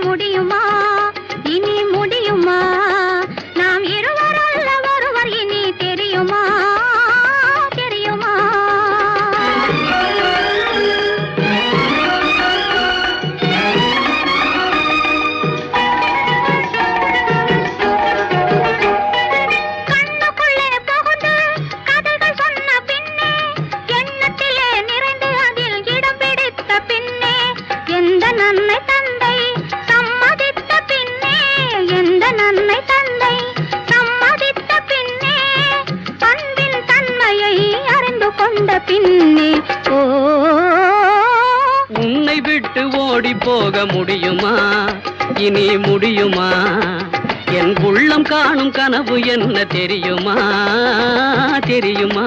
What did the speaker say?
முடியுமா இனி முடியுமா நாம் இருவர் அல்ல ஒருவர் இனி தெரியுமா தெரியுமா கண்ணுக்குள்ளே புகுந்து கதைகள் சொன்ன பின்னே எண்ணத்திலே நிறைந்து அதில் இடம் பிடித்த பின்னே எந்த நன்மை தந்தை சம்மதித்த பின்னே எந்த நன்மை தந்தை சம்மதித்த பின்னே பண்பின் தன்மையை அறிந்து கொண்ட பின்னே ஓ உன்னை விட்டு ஓடி போக முடியுமா இனி முடியுமா என் உள்ளம் காணும் கனவு என்ன தெரியுமா தெரியுமா